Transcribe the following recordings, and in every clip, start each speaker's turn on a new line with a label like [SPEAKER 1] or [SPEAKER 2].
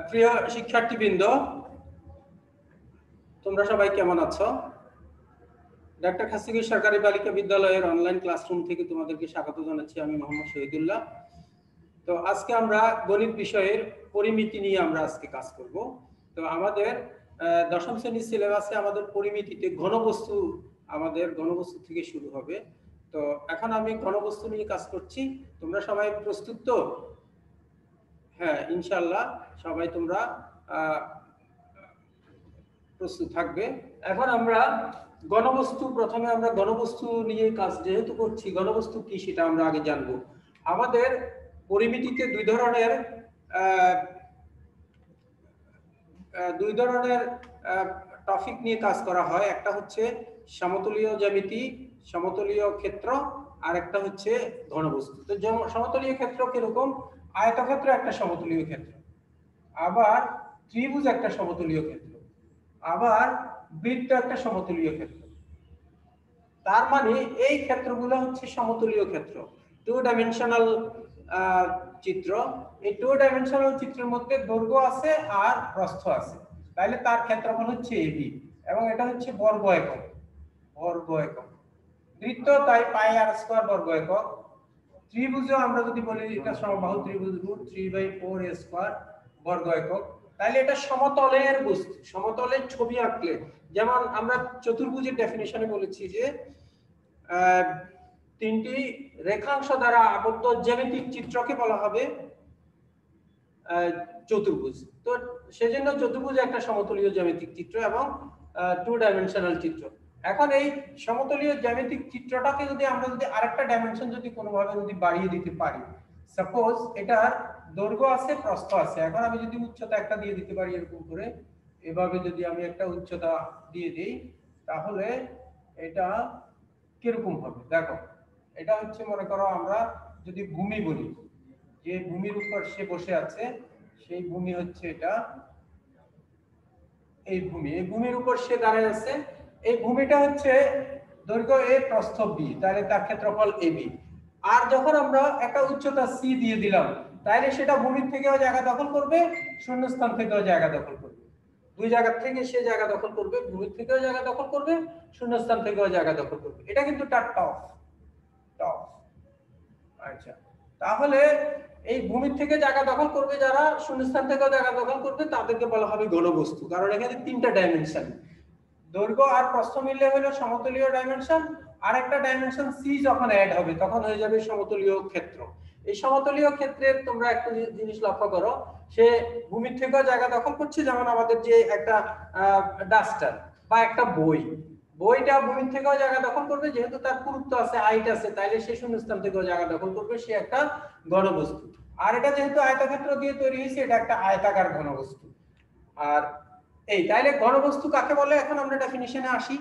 [SPEAKER 1] প্রিয় শিক্ষার্থীবৃন্দ, তোমরা সবাই কেমন আছো? ডক্টর খাসিগির সরকারি বালিকা বিদ্যালয়ের অনলাইন ক্লাসরুম থেকে তোমাদেরকে স্বাগত জানাচ্ছি। আমি মোহাম্মদ শহীদুল্লাহ। তো আজকে আমরা গণিত বিষয়ের পরিমিতি নিয়ে আমরা আজকে কাজ করব। তো আমাদের দশম শ্রেণীর সিলেবাসে আমাদের পরিমিতিতে ঘনবস্তু, আমাদের ঘনবস্তু থেকে শুরু হবে। তো এখন আমি ঘনবস্তু নিয়ে কাজ করছি। তোমরা সবাই প্রস্তুত তো? হ্যাঁ, ইনশাআল্লাহ সবাই তোমরা প্রস্তুত থাকবে। এখন আমরা ঘনবস্তু, প্রথমে আমরা ঘনবস্তু নিয়ে কাজ যেহেতু করছি, ঘনবস্তু কি সেটা আমরা আগে জানবো। আমাদের পরিমিতিতে দুই ধরনের টপিক নিয়ে কাজ করা হয়। একটা হচ্ছে সমতলীয় জ্যামিতি, সমতলীয় ক্ষেত্র, আর একটা হচ্ছে ঘনবস্তু। তো সমতলীয় ক্ষেত্র কিরকম? আয়তক্ষেত্র একটা সমতলীয় ক্ষেত্র, আবার ত্রিভুজ একটা সমতলীয় ক্ষেত্র, আবার বৃত্ত একটা সমতলীয় ক্ষেত্র। তার মানে এই ক্ষেত্রগুলো হচ্ছে সমতলীয় ক্ষেত্র, টু ডাইমেনশনাল চিত্র। এই টু ডাইমেনশনাল চিত্রের মধ্যে দৈর্ঘ্য আছে আর প্রস্থ আছে, তাহলে তার ক্ষেত্রফল হচ্ছে এবি, এবং এটা হচ্ছে বর্গ একক। বর্গ একক। বৃত্ত তাই পাই আর স্কয়ার বর্গ একক। ত্রিভুজও আমরা যদি বলি এটা সমবাহু ত্রিভুজ, √3/4 a স্কয়ার বর্গ একক। তাহলে এটা সমতলের বস্তু, সমতলের ছবি আঁকলে, যেমন আমরা চতুর্ভুজের ডেফিনিশনে বলেছি যে তিনটি রেখাংশ দ্বারা আবদ্ধ জ্যামিতিক চিত্রকে বলা হবে চতুর্ভুজ। তো সেজন্য চতুর্ভুজ একটা সমতলীয় জ্যামিতিক চিত্র এবং টু ডাইমেনশনাল চিত্র। এখন এই সমতলীয় জ্যামিতিক চিত্রটাকে যদি আমরা আরেকটা ডাইমেনশন যদি কোনোভাবে বাড়িয়ে দিতে পারি, সাপোজ এটার দৈর্ঘ্য আছে, প্রস্থ আছে। এখন আমি যদি উচ্চতা একটা দিয়ে দিতে পারি এরকম করে, এভাবে যদি আমি একটা উচ্চতা দিয়ে দিই, তাহলে এটা কিরকম হবে দেখো। এটা হচ্ছে, মনে করো আমরা যদি ভূমি বলি, যে ভূমির উপর সে বসে আছে, সেই ভূমি হচ্ছে এটা, এই ভূমি, এই ভূমির উপর সে দাঁড়িয়ে আছে। এই ভূমিটা হচ্ছে দৈর্ঘ্য a, প্রস্থ b, তাহলে তার ক্ষেত্রফল ab। আর যখন আমরা একটা উচ্চতা c দিয়ে দিলাম, তাহলে সেটা ভূমির থেকেও জায়গা দখল করবে, শূন্যস্থান থেকেও জায়গা দখল করবে। দুই জায়গা থেকে সে জায়গা দখল করবে, ভূমির থেকেও জায়গা দখল করবে, শূন্যস্থান থেকেও জায়গা দখল করবে। এটা কিন্তু তার টপ। আচ্ছা, তাহলে এই ভূমির থেকে জায়গা দখল করবে যারা, শূন্যস্থান থেকেও জায়গা দখল করবে, তাদেরকে বলা হবে ঘনবস্তু। কারণ এখানে তিনটা ডাইমেনশন, দৈর্ঘ্য আর প্রস্থ মিললে হলো সমতলীয় ডাইমেনশন, আর একটা ডাইমেনশন সি যখন অ্যাড হবে তখন হয়ে যাবে সমতলীয় ক্ষেত্র। এই সমতলীয় ক্ষেত্রে তোমরা একটা জিনিস লক্ষ্য করো, সে ভূমির থেকেও জায়গা দখল করছে। যেমন আমাদের যে একটা ডাস্টার বা একটা বইটা ভূমির থেকেও জায়গা দখল করবে, যেহেতু তার পুরুত্ব আছে, হাইট আছে, তাইলে সে শূন্যস্থান থেকেও জায়গা দখল করবে, সে একটা ঘনবস্তু। আর এটা যেহেতু আয়তক্ষেত্র দিয়ে তৈরি হয়েছে, এটা একটা আয়তাকার ঘনবস্তু। আর এই তাইলে ঘনবস্তু কাকে বলে, এখন আমরা ডেফিনিশনে আসি।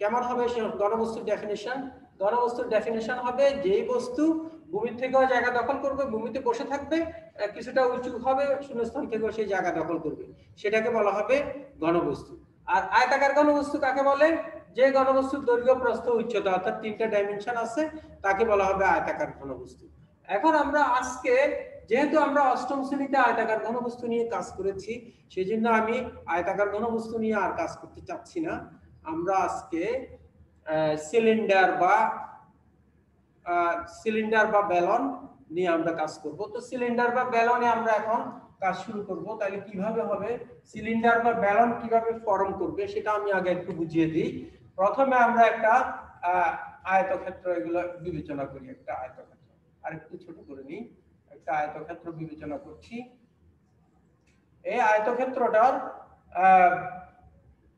[SPEAKER 1] কেমন হবে সে ঘনবস্তুর ডেফিনিশন? ঘনবস্তুর ডেফিনিশন হবে যেই বস্তু ভূমির থেকেও জায়গা দখল করবে, ভূমিতে বসে থাকবে, কিছুটা উঁচু হবে, শূন্যস্থান থেকেও সেই জায়গা দখল করবে, সেটাকে বলা হবে ঘনবস্তু। আর আয়তাকার ঘনবস্তু কাকে বলে? যে ঘনবস্তুর দৈর্ঘ্য, প্রস্থ, উচ্চতা অর্থাৎ তিনটা ডাইমেনশন আছে, তাকে বলা হবে আয়তাকার ঘনবস্তু। এখন আমরা আজকে, যেহেতু আমরা অষ্টম শ্রেণীতে আয়তাকার ঘনবস্তু নিয়ে কাজ করেছি, সেজন্য আমি আয়তাকার ঘনবস্তু নিয়ে আর কাজ করতে চাচ্ছি না। আমরা আজকে সিলিন্ডার বা বেলন নিয়ে আমরা কাজ করব। তো সিলিন্ডার বা বেলনে আমরা এখন কাজ শুরু করব। তাহলে কিভাবে হবে, সিলিন্ডার বা বেলন কিভাবে ফর্ম করবে সেটা আমি আগে একটু বুঝিয়ে দিই। প্রথমে আমরা একটা আয়তক্ষেত্র এগুলো বিবেচনা করি। একটা আয়তক্ষেত্র আর একটু ছোট করে নিই, একটা আয়তক্ষেত্র বিবেচনা করছি। এই আয়তক্ষেত্রটার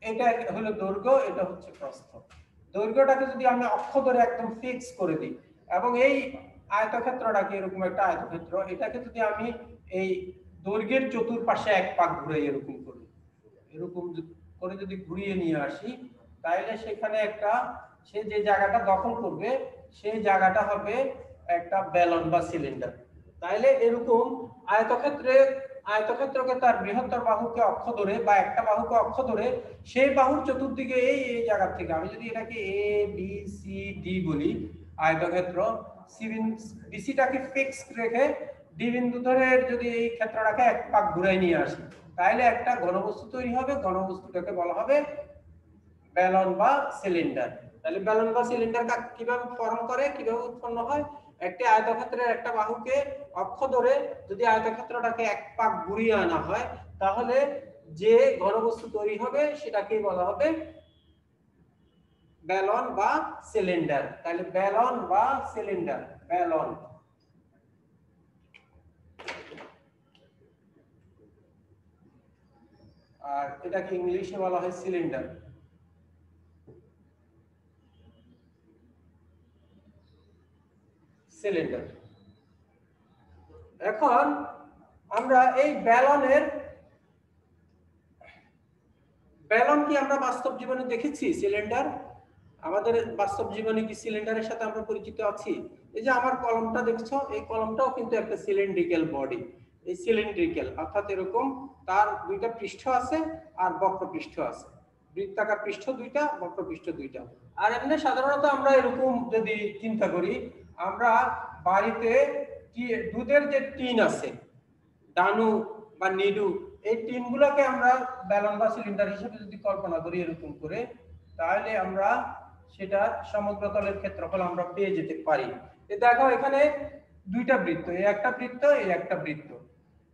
[SPEAKER 1] এটা হলো দৈর্ঘ্য, এটা হচ্ছে প্রস্থ। দৈর্ঘ্যটাকে যদি আমি অক্ষ ধরে একদম ফিক্স করে দিই, এবং এই আয়তক্ষেত্রটাকে, এরকম একটা আয়তক্ষেত্র, এটাকে যদি আমি এই দৈর্ঘ্যের চতুর্পাশে এক পাক ঘুরে এরকম করি, এরকম করে যদি ঘুরিয়ে নিয়ে আসি, তাহলে সেখানে একটা, সে যে জায়গাটা দখল করবে সেই জায়গাটা হবে একটা বেলন বা সিলিন্ডার। তাইলে এরকম আয়তক্ষেত্রকে তার বৃহত্তর বাহুকে অক্ষ ধরে বা একটা বাহুকে অক্ষ ধরে, সেই বাহুর চতুর্দিকে এই জায়গা থেকে আমি যদি এটাকে এ বি সি ডি বলি, আয়তক্ষেত্র বিসিটাকে ফিক্স রেখে ডি বিন্দু ধরে যদি এই ক্ষেত্রটাকে এক পাক ঘুরাই নিয়ে আসি তাহলে একটা ঘনবস্তু তৈরি হবে, ঘনবস্তুটাকে বলা হবে ব্যালন বা সিলিন্ডার। তাহলে ব্যালন বা সিলিন্ডার কিভাবে ফর্ম করে, কিভাবে উৎপন্ন হয়? একটি আয়তক্ষেত্রের একটা বাহুকে অক্ষ ধরে যদি আয়তক্ষেত্রটাকে এক পাক ঘুরিয়ে আনা হয় তাহলে যে ঘনবস্তু তৈরি হবে সেটাকেই বলা হবে ব্যালন বা সিলিন্ডার। তাহলে ব্যালন বা সিলিন্ডার, ব্যালন। আর এটাকে ইংলিশে বলা হয় সিলিন্ডার। সিলিন্ডার। এখন আমরা এই ব্যালন কি আমরা বাস্তব জীবনে দেখেছি? সিলিন্ডার আমাদের বাস্তব জীবনে কি সিলিন্ডারের সাথে আমরা পরিচিত আছি? এই যে আমার কলমটা দেখছো, এই কলমটাও কিন্তু একটা সিলিন্ড্রিক্যাল বডি। এই সিলিন্ড্রিক্যাল অর্থাৎ এরকম তার দুইটা পৃষ্ঠ আছে আর বক্র পৃষ্ঠ আছে, বৃত্তাকার পৃষ্ঠ দুইটা, বক্র পৃষ্ঠ দুইটা। আর এমনি সাধারণত আমরা এরকম যদি চিন্তা করি, আমরা বাড়িতে কি দুধের যে টিন আছে, ডানু বা নিডু, এই টিনগুলোকে আমরা ব্যালন বা সিলিন্ডার হিসেবে যদি কল্পনা করি এরকম করে, তাহলে আমরা সেটা সমগ্রতলের ক্ষেত্রফল আমরা পেয়ে যেতে পারি। দেখো এখানে দুইটা বৃত্ত, এই একটা বৃত্ত, এই একটা বৃত্ত।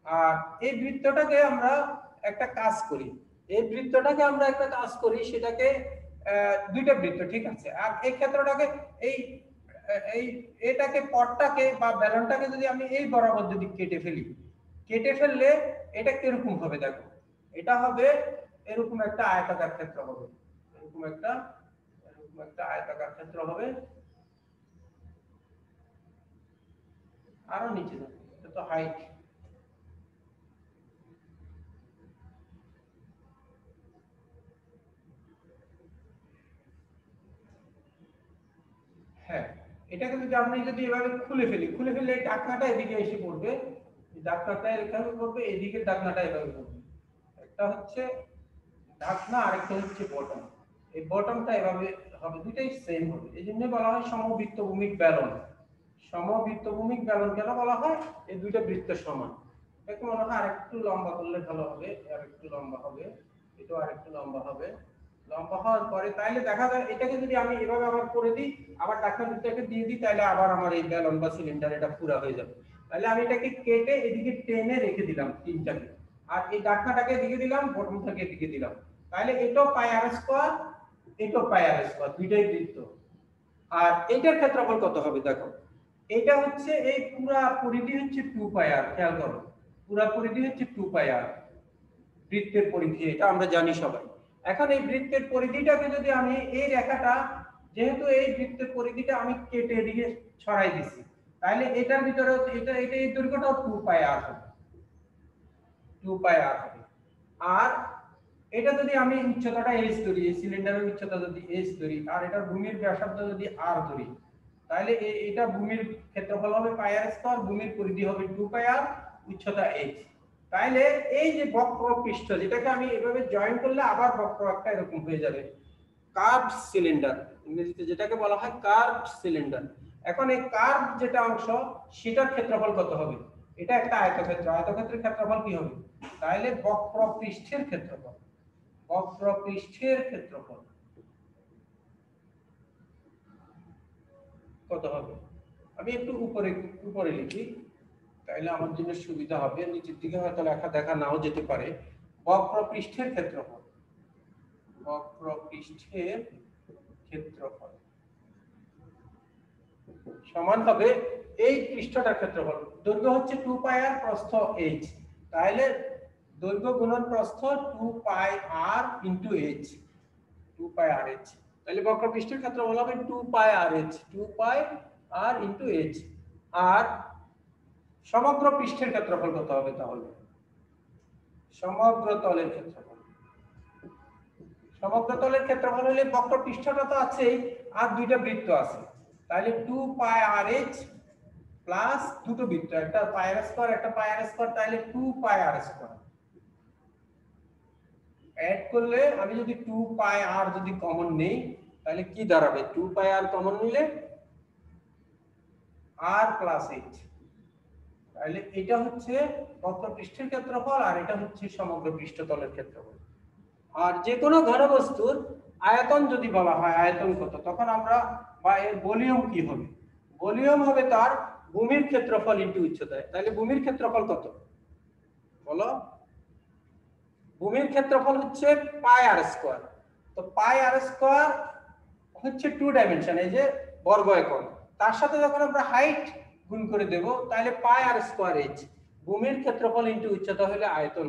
[SPEAKER 1] আর এই বৃত্তটাকে আমরা একটা কাজ করি, এই বৃত্তটাকে আমরা একটা কাজ করি, সেটাকে দুইটা বৃত্ত, ঠিক আছে। আর এই ক্ষেত্রটাকে এই এই এটাকে পটটাকে বা ব্যালনটাকে যদি আমি এই বরাবর যদি কেটে ফেলি, কেটে ফেললে এটা কিরকম হবে? দেখো এটা হবে এরকম একটা আয়তাকার ক্ষেত্র হবে, এরকম একটা আয়তাকার ক্ষেত্র হবে। আরো নিচে যাবে, এটা তো হাইট। হ্যাঁ, এটাকে যদি আপনি যদি এভাবে খুলে ফেললে ঢাকনাটা এদিকে এসে পড়বে, ঢাকনাটা এখানে পড়বে, এদিকে ঢাকনাটা এভাবে পড়বে। একটা হচ্ছে ঢাকনা, আরেকটা হচ্ছে বটম। এই বটমটা এভাবে হবে, দুইটাই সেম হবে। এই জন্য বলা হয় সমবৃত্তভূমিক ব্যালন। সমবৃত্তভূমিক ব্যালন কেন বলা হয়? এই দুইটা বৃত্ত সমান। এটাকে মনে হয় আরেকটু লম্বা করলে ভালো হবে, আরেকটু লম্বা হবে, এটা আরেকটু লম্বা হবে। লম্বা হওয়ার পরে তাহলে দেখা যায় এটাকে যদি আমি এভাবে আবার করে দিই, আবার ঢাকনা দুটাকে দিয়ে দিই, তাহলে আবার আমার এই ব্যালন বা সিলিন্ডার এটা পুরো হয়ে যাবে। তাহলে আমি এটাকে কেটে এদিকে টেনে রেখে দিলাম তিনটাকে, আর এই ঢাকনাটাকে এদিকে দিলাম, বটমটাকে এদিকে দিলাম। তাহলে এটাও পাই আর স্কয়ার, এটাও পাই আর স্কয়ার, দুইটাই বৃত্ত। আর এইটার ক্ষেত্রফল কত হবে? দেখো এটা হচ্ছে এই পুরা পরিধি হচ্ছে 2 পাই আর। খেয়াল করো, পুরা পরিধি হচ্ছে 2 পাই আর, বৃত্তের পরিধি, এটা আমরা জানি সবাই। এখন এই বৃত্তের পরিধিটাকে যদি আমি এই রেখাটা, যেহেতু এই বৃত্তের পরিধিটা আমি কেটে এদিকে ছড়াই দিছি, তাহলে এটার ভিতরে এটা এই দৈর্ঘ্যটাও 2 পাই আর হবে, 2 পাই আর হবে। আর এটা যদি আমি উচ্চতাটা h ধরি, এই সিলিন্ডারের উচ্চতা যদি h ধরি, আর এটার ভূমির ব্যাসার্ধ যদি r ধরি, তাহলে এটা ভূমির ক্ষেত্রফল হবে পাই আর স্কয়ার, ভূমির পরিধি হবে 2 পাই আর, উচ্চতা h। তাহলে এই যে বক্র পৃষ্ঠ, যেটাকে আমি এভাবে জয়েন করলে আবার বক্র একটা এরকম হয়ে যাবে, কার্ভড সিলিন্ডার, ইংরেজিতে যেটাকে বলা হয় কার্ভড সিলিন্ডার। এখন এই কার্ভ যেটা অংশ, সেটার ক্ষেত্রফল কত হবে? এটা একটা আয়তক্ষেত্র, আয়তক্ষেত্রের ক্ষেত্রফল কি হবে? তাহলে বক্র পৃষ্ঠের ক্ষেত্রফল, বক্র পৃষ্ঠের ক্ষেত্রফল কত হবে? আমি একটু উপরে লিখি, তাহলে আমার জন্য সুবিধা হবে, নিচের দিকে হয়তো লেখা দেখা নাও যেতে পারে। বক্র পৃষ্ঠের ক্ষেত্রফল, বক্র পৃষ্ঠের ক্ষেত্রফল সমান হবে এই পৃষ্ঠটার ক্ষেত্রফল। দৈর্ঘ্য হচ্ছে 2 পাই আর, প্রস্থ h, তাহলে দৈর্ঘ্য গুণন প্রস্থ 2 পাই আর ইনটু h, 2 পাই আর h। তাহলে বক্র পৃষ্ঠের ক্ষেত্রফল হবে 2 পাই আর h, 2 পাই আর ইনটু h। আর সমগ্র পৃষ্ঠের ক্ষেত্রফল কত হবে? তাহলে সমগ্র তলের ক্ষেত্রফল, সমগ্র তলের ক্ষেত্রফল হলে বক্র পৃষ্ঠটা তো আছেই, আর দুইটা বৃত্ত আছে, তাহলে 2 পাই আর h প্লাস দুটো বৃত্ত, একটা পাই আর স্কয়ার, একটা পাই আর স্কয়ার, তাহলে 2 পাই আর স্কয়ার। অ্যাড করলে আমি যদি 2 পাই আর যদি কমন নেই, তাহলে কি দাঁড়াবে? 2 পাই আর কমন নিলে r প্লাস h, তাহলে এটা হচ্ছে বক্রপৃষ্ঠের ক্ষেত্রফল আর এটা হচ্ছে সমগ্র পৃষ্ঠতলের ক্ষেত্রফল। আর যে কোনো ঘনবস্তুর আয়তন যদি বলা হয় আয়তন কত, তখন আমরা বা এর ভলিউম কি হবে, ভলিউম হবে তার ভূমির ক্ষেত্রফল ইনটু উচ্চতায়। তাহলে ভূমির ক্ষেত্রফল কত বলো? ভূমির ক্ষেত্রফল হচ্ছে পাই আর স্কয়ার। তো পাই আর স্কয়ার হচ্ছে 2 ডাইমেনশন, এই যে বর্গ একক, তার সাথে যখন আমরা হাইট গুণ করে দেব তাহলে পাই আর স্কয়ার এইচ। ভূমির ক্ষেত্রফল ইনটু উচ্চতা হলে আয়তন,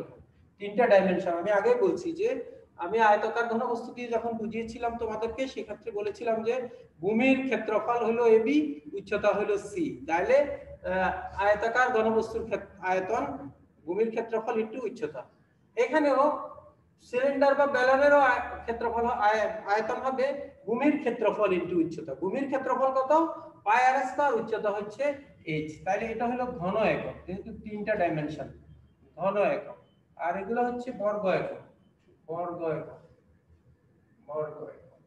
[SPEAKER 1] তিনটা ডাইমেনশন। আমি আগে বলছি যে আমি আয়তাকার ঘনবস্তু দিয়ে যখন বুঝিয়েছিলাম তোমাদেরকে, সেক্ষেত্রে বলেছিলাম যে ভূমির ক্ষেত্রফল হলো এবি, উচ্চতা হলো সি। তাহলে আয়তাকার ঘনবস্তুর আয়তন ভূমির ক্ষেত্রফল ইনটু উচ্চতা। এখানেও সিলিন্ডার বা বেলনেরও ক্ষেত্রফল আয়তন হবে ভূমির ক্ষেত্রফল ইনটু উচ্চতা। ভূমির ক্ষেত্রফল কত? পাই আর স্কয়ার, উচ্চতা হচ্ছে এইচ। তাহলে এটা হলো ঘন একক, যেহেতু তিনটা ডাইমেনশন, ঘন একক। আর এগুলো হচ্ছে বর্গ একক, বর্গ একক, বর্গ একক।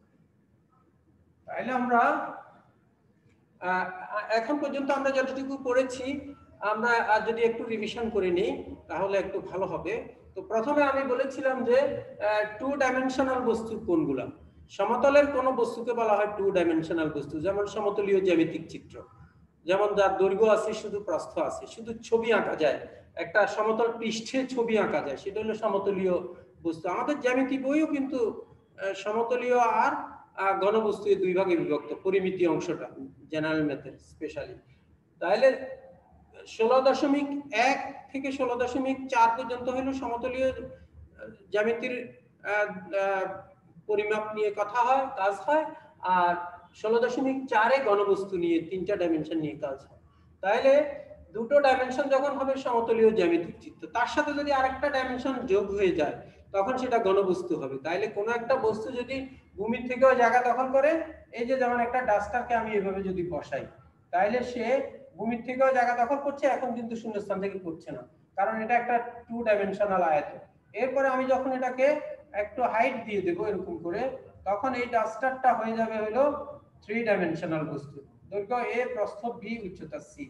[SPEAKER 1] তাহলে আমরা এখন পর্যন্ত আমরা যতটুকু পড়েছি, আমরা যদি একটু রিভিশন করে নিই তাহলে একটু ভালো হবে। তো প্রথমে আমি বলেছিলাম যে 2 ডাইমেনশনাল বস্তু কোনগুলো। সমতলের কোন বস্তুকে বলা হয় 2 ডাইমেনশনাল বস্তু, যেমন সমতলীয় জ্যামিতিক চিত্র, যেমন যার দৈর্ঘ্য আছে শুধু প্রস্থ আছে, শুধু ছবি আঁকা যায়, একটা সমতল পৃষ্ঠে ছবি আঁকা যায়, সেটা হলো সমতলীয় বস্তু। আমাদের জ্যামিতি বইও কিন্তু সমতলীয় আর ঘনবস্তু এই দুই ভাগে বিভক্ত, পরিমিতি অংশটা জেনারেল ম্যাথে স্পেশালি। তাহলে 16.1 থেকে 16.4 পর্যন্ত হলো সমতলীয় জ্যামিতির পরিমাপ নিয়ে কথা হয়, কাজ হয়। আর 16.4 এ ঘনবস্তু নিয়ে তিনটা ডাইমেনশন নিয়ে কাজ হয়। তাহলে দুটো ডাইমেনশন যখন হবে সমতলীয় জ্যামিতিক চিত্র, তার সাথে যদি আরেকটা ডাইমেনশন যোগ হয়ে যায় তখন সেটা ঘনবস্তু হবে। তাইলে কোনো একটা বস্তু যদি ভূমির থেকেও জায়গা দখল করে, এই যে যেমন একটা ডাস্টারকে আমি এভাবে যদি বসাই, তাইলে সে ভূমির থেকেও জায়গা দখল করছে, এখন কিন্তু শূন্যস্থান থেকে করছে না, কারণ এটা একটা 2 ডাইমেনশনাল আয়তন। এরপরে আমি যখন এটাকে একটু হাইট দিয়ে দেবো এরকম করে, তখন এই ডাস্টারটা হয়ে যাবে হলো 3 ডাইমেনশনাল বস্তু, দৈর্ঘ্য এ, প্রস্থ বি, উচ্চতা সি,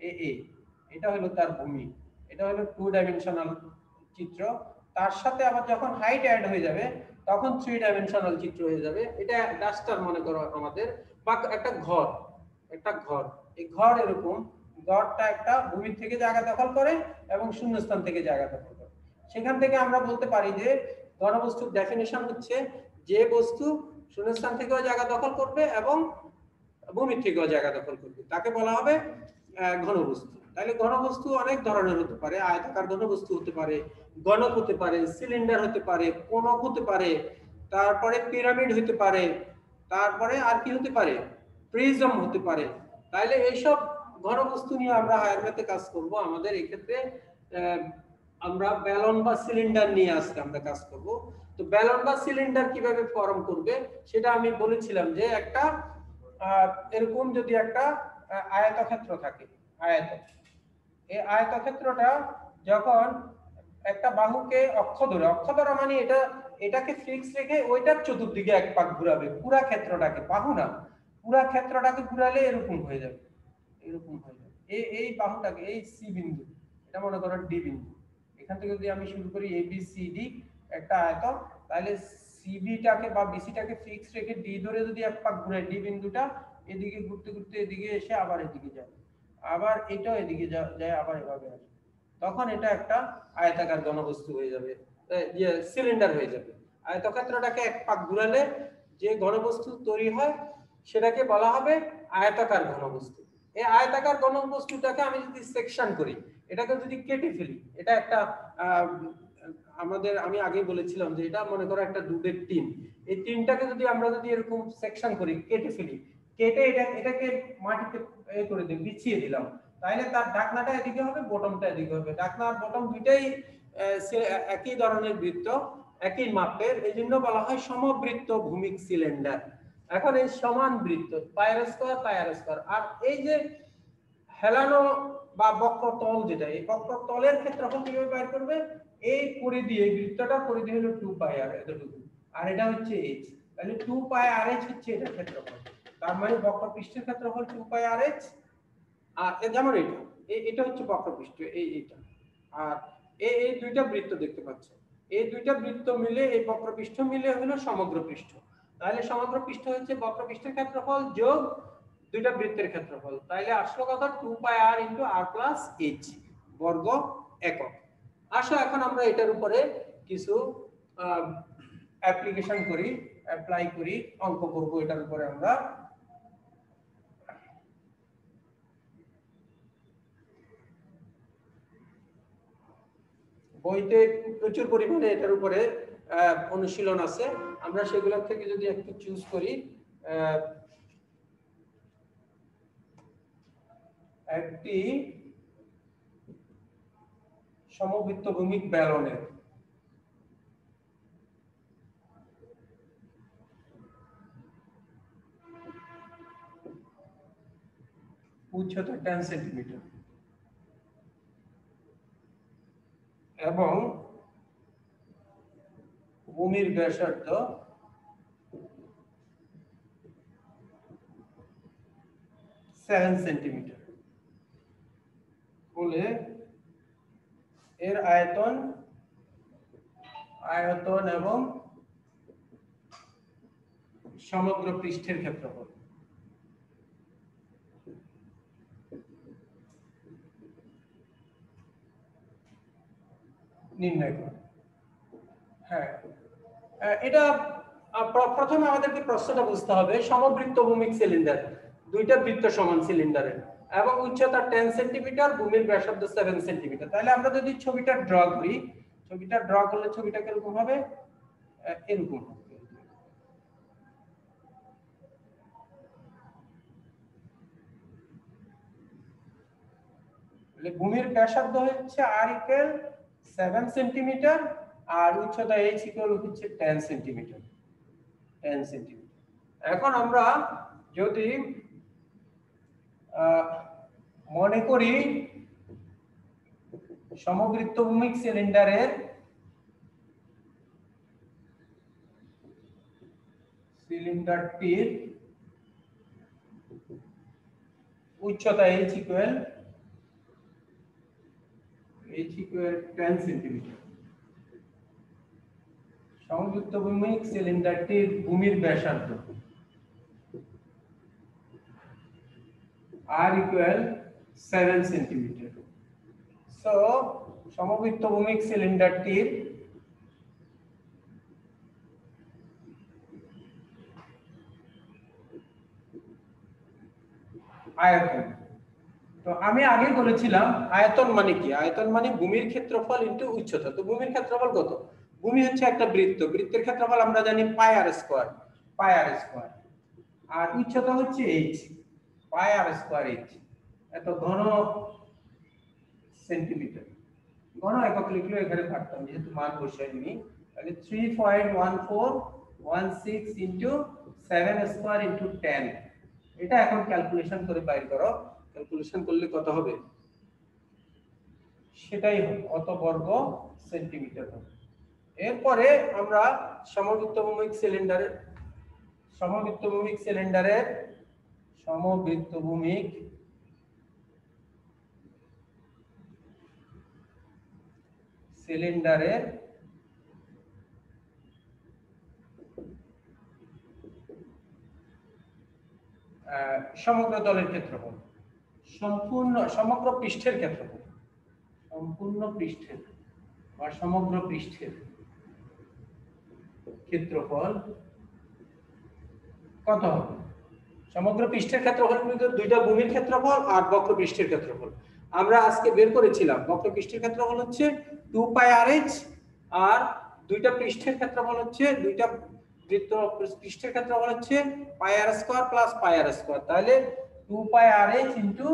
[SPEAKER 1] এ। এটা হলো তার ভূমি, এটা হলো 2 ডাইমেনশনাল চিত্র। তার সাথে আবার যখন হাইট অ্যাড হয়ে যাবে তখন 3 ডাইমেনশনাল চিত্র হয়ে যাবে। এটা ডাস্টার মনে করো আমাদের, বা একটা ঘর, একটা ঘর। এই ঘর এরকম, ঘরটা একটা ভূমির থেকে জায়গা দখল করে এবং শূন্যস্থান থেকে জায়গা দখল করে। সেখান থেকে আমরা বলতে পারি যে ঘনবস্তুর ডেফিনিশন হচ্ছে যে বস্তু শূন্যস্থান থেকেও জায়গা দখল করবে এবং ভূমির থেকেও জায়গা দখল করবে, তাকে বলা হবে ঘনবস্তু। তাহলে ঘনবস্তু অনেক ধরনের হতে পারে, আয়তাকার ঘনবস্তু হতে পারে, ঘনক হতে পারে, সিলিন্ডার হতে পারে, কোনক হতে পারে, তারপরে পিরামিড হতে পারে, তারপরে আর কি হতে পারে, প্রিজম হতে পারে। তাইলে এইসব ঘনবস্তু নিয়ে আমরা হায়ার ম্যাথে কাজ করব। আমাদের এই ক্ষেত্রে আমরা ব্যালন বা সিলিন্ডার নিয়ে আজকে আমরা কাজ করব। তো ব্যালন বা সিলিন্ডার কিভাবে ফর্ম করবে সেটা আমি বলেছিলাম যে একটা এরকম যদি একটা আয়তক্ষেত্র থাকে, এই আয়তক্ষেত্রটা যখন একটা বাহুকে অক্ষ ধরা মানে এটাকে ফিক্স রেখে ওইটার চতুর্দিকে এক পাক ঘোরাবে, পুরা ক্ষেত্রটাকে, বাহু না, পুরা ক্ষেত্রটাকে ঘুরালে এরকম হয়ে যাবে, এরকম হয়ে যাবে। এই বাহুটাকে, এই সি বিন্দু, এটা মনে করো ডি বিন্দু, এখান থেকে যদি আমি শুরু করি এ বি সি ডি একটা আয়তন, তাহলে সিবিটাকে বা বিসিটাকে ফিক্স রেখে ডি ধরে যদি এক পাক ঘুরাই, ডি বিন্দুটা এদিকে ঘুরতে ঘুরতে এদিকে এসে আবার এদিকে যায়, আবার এটাও এদিকে যায়, আবার এভাবে আসে, তখন এটা একটা আয়তাকার ঘনবস্তু হয়ে যাবে, সিলিন্ডার হয়ে যাবে। আয়তক্ষেত্রটাকে এক পাক ঘুরালে যে ঘনবস্তু তৈরি হয় সেটাকে বলা হবে আয়তাকার ঘনবস্তু। এই আয়তাকার ঘনবস্তুটাকে আমি যদি সেকশন করি, এটাকে যদি কেটে ফেলি, এটা একটা আমাদের, আমি আগেই বলেছিলাম যে এটা মনে করো একটা দুধের টিন, এই টিনটাকে যদি আমরা যদি এরকম সেকশন করি, কেটে ফেলি, কেটে এটাকে মাটিতে করে দিই, বিছিয়ে দিলাম, তাহলে তার ঢাকনাটা এদিকে হবে, বটমটা এদিকে হবে। ঢাকনা আর বটম দুইটাই একই ধরনের বৃত্ত, একই মাপের, এই জন্য বলা হয় সমবৃত্ত ভূমিক সিলিন্ডার। এখন এই সমান বৃত্ত, পায়ের স্কয়ার, আর এই যে হেলানো বা বক্রতল, যেটা এই বক্রতলের ক্ষেত্রফল কিভাবে বের করবে, এই পরিধি, এই বৃত্তটা পরিধি হলো 2 পাই আর এতটুকু, আর এটা হচ্ছে h। তাহলে 2 পাই আর h হচ্ছে এটা ক্ষেত্রফল, তার মানে বক্রপৃষ্ঠের ক্ষেত্রফল 2 পাই আর h। আর যেমন এটা এটা হচ্ছে বক্রপৃষ্ঠ, এইটা। আর এই দুইটা বৃত্ত দেখতে পাচ্ছ, এই দুইটা বৃত্ত মিলে এই বক্রপৃষ্ঠ মিলে হলো সমগ্র পৃষ্ঠ। তাহলে সমগ্র পৃষ্ঠ হচ্ছে বক্রপৃষ্ঠের ক্ষেত্রফল যোগ দুইটা বৃত্তের ক্ষেত্রফল। তাহলে আসলো কত 2 পাই r * r + h বর্গ একক। আসো এখন আমরা এটার উপরে কিছু অ্যাপ্লিকেশন করি, অ্যাপ্লাই করি, অঙ্ক করব এটার উপরে আমরা। বইতে প্রচুর পরিমাণে এটার উপরে অনুশীলন আছে, আমরা সেগুলোর থেকে যদি একটু চুজ করি, একটি সমবৃত্ত ভূমিক ব্যালনের উচ্চতা 10 সেন্টিমিটার এবং ভূমির ব্যাসার্ধ 7 সেন্টিমিটার হলে এর আয়তন এবং সমগ্র পৃষ্ঠের ক্ষেত্রফল নির্ণয় করো। হ্যাঁ, এটা প্রথমে আমাদেরকে প্রশ্নটা বুঝতে হবে। সমবৃত্ত ভূমিক সিলিন্ডার, দুইটা বৃত্ত সমান সিলিন্ডারের এবং উচ্চতা 10 সেন্টিমিটার, ভূমির ব্যাসার্ধ 7 সেন্টিমিটার। তাহলে আমরা যদি ছবিটা ড্র করি, ছবিটা ড্র করলে ছবিটা কিরকম হবে, এরকম হবে। ভূমির ব্যাসার্ধ হচ্ছে r = 7 সেন্টিমিটার আর উচ্চতা h = হচ্ছে 10 সেন্টিমিটার। 10 সেন্টিমিটার। এখন আমরা যদি মনে করি সমবৃত্ত ভূমিক সিলিন্ডারটির উচ্চতা h = 10 সেন্টিমিটার। সমবৃত্ত ভূমিক সিলিন্ডারটির ভূমির ব্যাসার্ধ r = 7 সেন্টিমিটার। সো সমবৃত্ত ভূমিক সিলিন্ডারটির আয়তন, তো আমি আগে বলেছিলাম আয়তন মানে কি, আয়তন মানে ভূমির ক্ষেত্রফল ইনটু উচ্চতা। তো ভূমির ক্ষেত্রফল কত, ভূমি হচ্ছে একটা বৃত্ত, বৃত্তের ক্ষেত্রফল আমরা জানি পাই r স্কয়ার, আর উচ্চতা হচ্ছে h, পাই r স্কয়ার h। এত ঘন সেন্টিমিটার, ঘন একক লিখলে এখানে পারতাম যেহেতু মান বসাই দিই। তাহলে 3.1416 ইনটু 7 স্কয়ার ইনটু 10। এটা এখন ক্যালকুলেশন করে বাইর করো, ক্যালকুলেশন করলে কত হবে সেটাই হবে, অত বর্গ সেন্টিমিটার হবে। এরপরে আমরা সমবৃত্ত ভূমিক সিলিন্ডারের সমগ্র তলের ক্ষেত্রফল, সমগ্র পৃষ্ঠের ক্ষেত্রফল, সম্পূর্ণ পৃষ্ঠের বা সমগ্র পৃষ্ঠের ক্ষেত্রফল কত হবে। সমগ্র পৃষ্ঠের ক্ষেত্রফল কিন্তু দুইটা ভূমির ক্ষেত্রফল আর বক্রপৃষ্ঠের ক্ষেত্রফল। আমরা আজকে বের করেছিলাম বক্রপৃষ্ঠের ক্ষেত্রফল হচ্ছে 2 পাই rh আর দুইটা পৃষ্ঠের ক্ষেত্রফল হচ্ছে, দুইটা বৃত্ত পৃষ্ঠের ক্ষেত্রফল হচ্ছে পাই r স্কয়ার প্লাস পাই r স্কয়ার। তাহলে 2 পাই rh into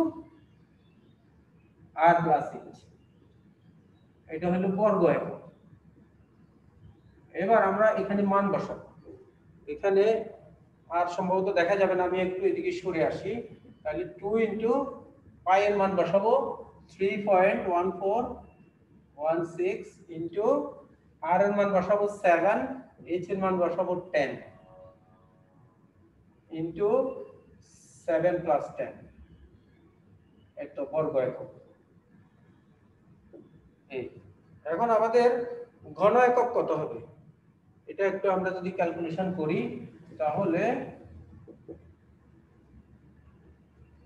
[SPEAKER 1] r plus h, এটা হলো বর্গ একক। এবার আমরা এখানে মান বসাবো, এখানে আর সম্ভবত দেখা যাবে না, আমি একটু এদিকে সরে আসি। তাহলে 2 ইনটু পাই এর মান বসাবো 3.1416 ইনটু আর এর মান বসাবো 7, h এর মান বসাবো 10 ইনটু 7 প্লাস 10, এত বর্গ একক। এই এখন আমাদের ঘন একক কত হবে এটা একটু আমরা যদি ক্যালকুলেশন করি তাহলে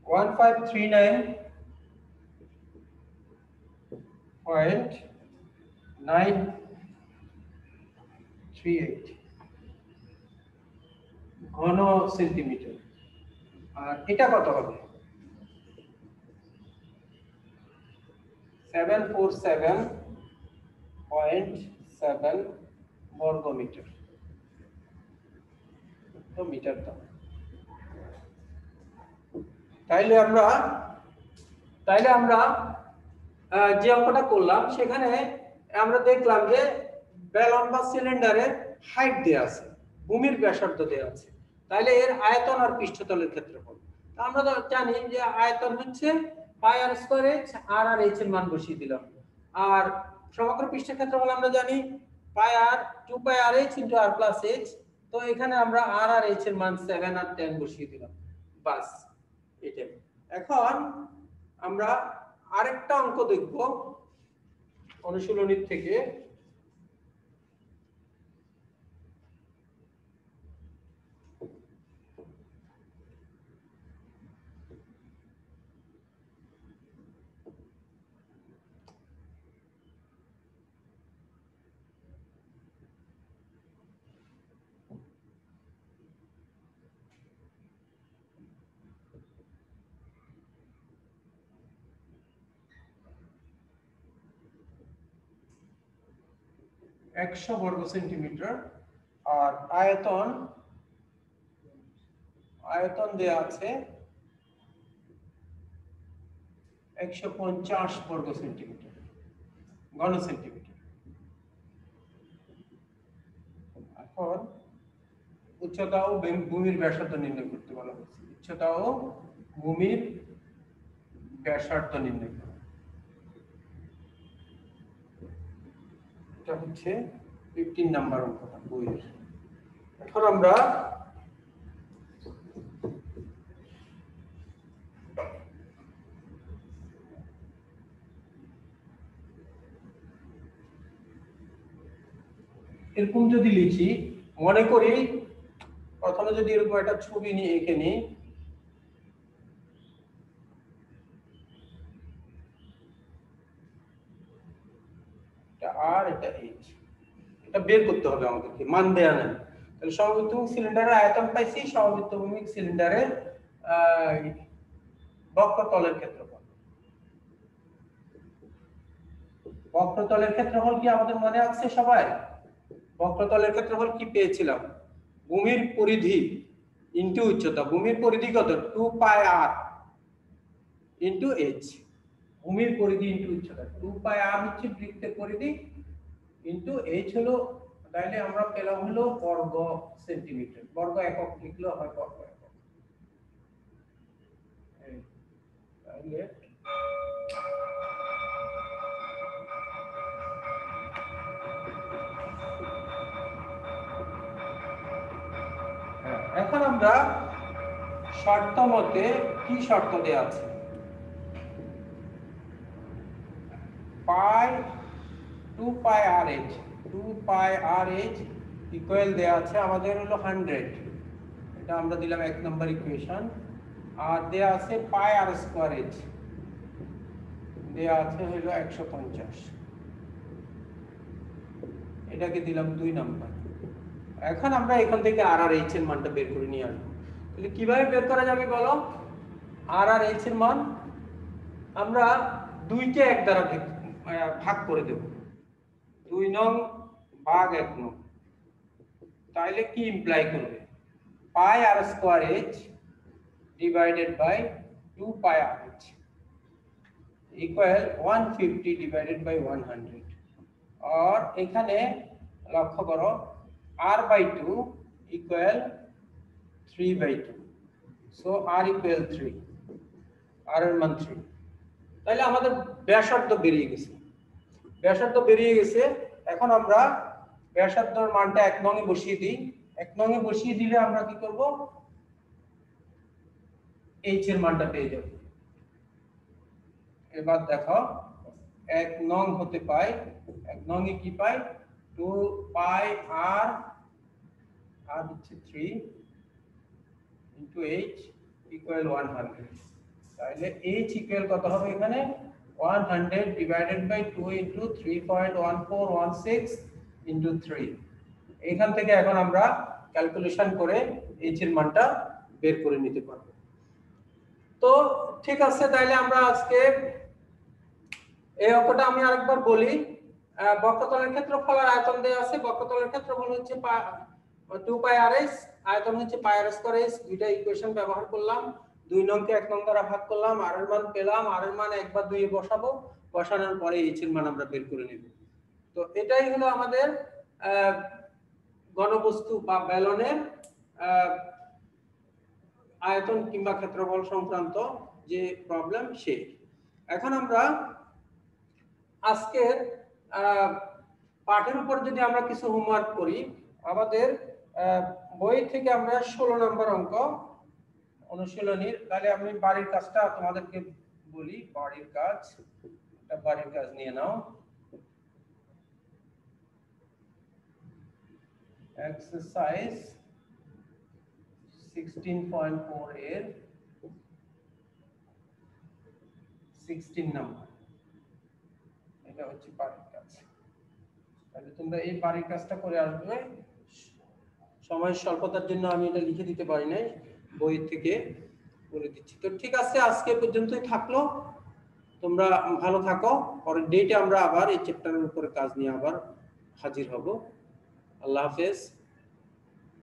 [SPEAKER 1] 1539.938 ঘন সেন্টিমিটার আর এটা কত হবে 747.7 বর্গ মিটার তো মিটার দাও তাইলে আমরা যে অঙ্কটা করলাম সেখানে আমরা দেখলাম যে ব্যালন বা সিলিন্ডারের হাইট দেয়া আছে ভূমির ব্যাসার্ধ দেয়া আছে তাইলে এর আয়তন আর পৃষ্ঠতলের ক্ষেত্রফল তা আমরা তো জানি যে আয়তন হচ্ছে পাই আর স্কয়ার h আর আর h এর মান বসিয়ে দিলাম আর সমগ্র পৃষ্ঠের ক্ষেত্রফল আমরা জানি পাই আর 2 পাই আর h * r + h তো এখানে আমরা আর আর h এর মান 7 আর 10 বসিয়ে দিলাম বাস এটাই এখন আমরা আরেকটা অঙ্ক দেখব অনুশীলনী থেকে একশো বর্গ সেন্টিমিটার আর আয়তন দেয়া আছে 150 বর্গ সেন্টিমিটার ঘন সেন্টিমিটার এখন উচ্চতা ও ভূমির ব্যাসার্ধ নির্ণয় করতে বলা হয়েছে উচ্চতা ও ভূমির ব্যাসার্ধ নির্ণয় করা এটা হচ্ছে 15 নাম্বার অঙ্কটা বইয়ের এখন আমরা এরকম যদি লিখি মনে করি প্রথমে যদি এরকম একটা ছবি নিয়ে এঁকে নিই এটা আর এটা এইচ এটা বের করতে হবে আমাদেরকে মান দেয়া নেই তাহলে সমবৃত্তভূমিক সিলিন্ডারের আয়তন পাইছি সমবৃত্তভূমিক সিলিন্ডারের বক্রতলের ক্ষেত্রফল বক্রতলের ক্ষেত্রফল কি আমাদের মনে আছে সবাই বক্রতলের ক্ষেত্রফল কি পেয়েছিলাম ভূমির পরিধি ইনটু উচ্চতা ভূমির পরিধি কত 2 পাই r ইনটু h ভূমির পরিধি ইনটু উচ্চতা 2 পাই r হচ্ছে বৃত্তের পরিধি ইনটু h হলো তাইলে আমরা পেলাম হলো বর্গ সেন্টিমিটার বর্গ একক লিখলে হয় বর্গ একক তাইলে এখন আমরা শর্ত মতে কি শর্ত দেয়া আছে পাই 2 পাই rh 2 পাই rh ইকুয়াল দেয়া আছে আমাদের হলো 100 এটা আমরা দিলাম এক নম্বর ইকুয়েশন আর দেয়া আছে পাই r স্কয়ার h দেয়া আছে হলো 150 এটাকে দিলাম 2 নাম্বার এখন আমরা এখান থেকে আর আর h এর মানটা বের করে নিয়ে আসব তাহলে কিভাবে বের করা যাবে বলো আর আর h এর মান আমরা 2 কে 1 দ্বারা ভাগ করে দেব 2 নং ভাগ 1 নং তাইলে কি ইমপ্লাই করবে pi r square h divided by 2 pi r h equal 150 divided by 100 আর এখানে লক্ষ্য করো r by 2 equal 3 by 2 so r equal 3 r এর মান 3 তাহলে আমাদের ব্যাসার্ধ বেরিয়ে গেছে এখন আমরা ব্যাসার্ধের মানটা 1 নং এ বসিয়ে দিই 1 নং এ বসিয়ে দিলে আমরা কি করব h এর মানটা পেয়ে যাব এবার দেখো এক নং হতে পাই, এক নং এ কি পাই 2 পাই r আর হচ্ছে 3 into h equal 100। তাহলে h equal কত হবে এখানে 100 divided by 2 into 3.1416 into 3। এখান থেকে এখন আমরা ক্যালকুলেশন করে h এর মানটা বের করে নিতে পারবো। তো ঠিক আছে, তাহলে আমরা আজকে এই অঙ্কটা আমি আরেকবার বলি। বক্রতলের ক্ষেত্রফল আর আয়তন দেয়া আছে। বক্রতলের ক্ষেত্রফল হচ্ছে 2 পাই rs, আয়তন হচ্ছে পাই r স্কয়ার s। দুইটা ইকুয়েশন ব্যবহার করলাম, 2 নংকে 1 নং দ্বারা ভাগ করলাম, r এর মান পেলাম, r এর মান 1 বা 2 এ বসাবো, বসানোর পরে h এর মান আমরা বের করে নেব। তো এটাই হলো আমাদের ঘনবস্তু বা ব্যালনের আয়তন কিংবা ক্ষেত্রফল সংক্রান্ত যে প্রবলেম সেই। এখন আমরা আজকের পাঠের উপর যদি আমরা কিছু হোমওয়ার্ক করি, আমাদের বই থেকে আমরা 16 নম্বর অঙ্ক অনুশীলনীর, তাহলে আমি বাড়ির কাজটা তোমাদেরকে বলি। বাড়ির কাজ, একটা বাড়ির কাজ নিয়ে নাও। এক্সারসাইজ 16.4 এর 16 নাম্বার, এটা হচ্ছে বাড়ির কাজ। তাহলে তোমরা এই বাড়ির কাজটা করে আসবে। সময়ের স্বল্পতার জন্য আমি এটা লিখে দিতে পারি নাই, বই থেকে বলে দিচ্ছি। তো ঠিক আছে, আজকে পর্যন্তই থাকলো। তোমরা ভালো থাকো, পরের ডেটে আমরা আবার এই চ্যাপ্টারের উপরে কাজ নিয়ে আবার হাজির হব। আল্লাহ হাফেজ।